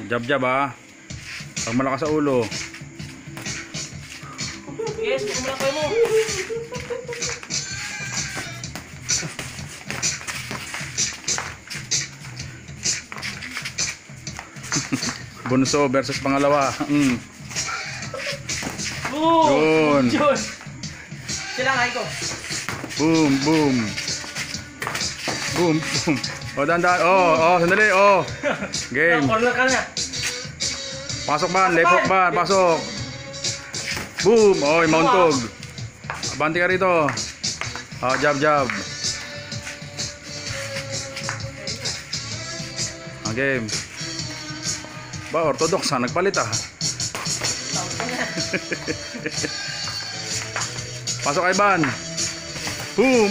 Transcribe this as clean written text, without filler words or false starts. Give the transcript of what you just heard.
Jab-jab ha. Pag malakas sa ulo. Yes, kumalakay mo. Bunso versus pangalawa. Boom! Yun. Sila nga ko. Boom, boom. Boom, boom. Dandan. Sandali. Game. Corner ka na. Pasok ban, left hook ban, pasok. Boom. Mountog. Abanti ka rito. Jab. Game. Orthodox ha, nagpalit ha. Pasok kay Ban. Boom.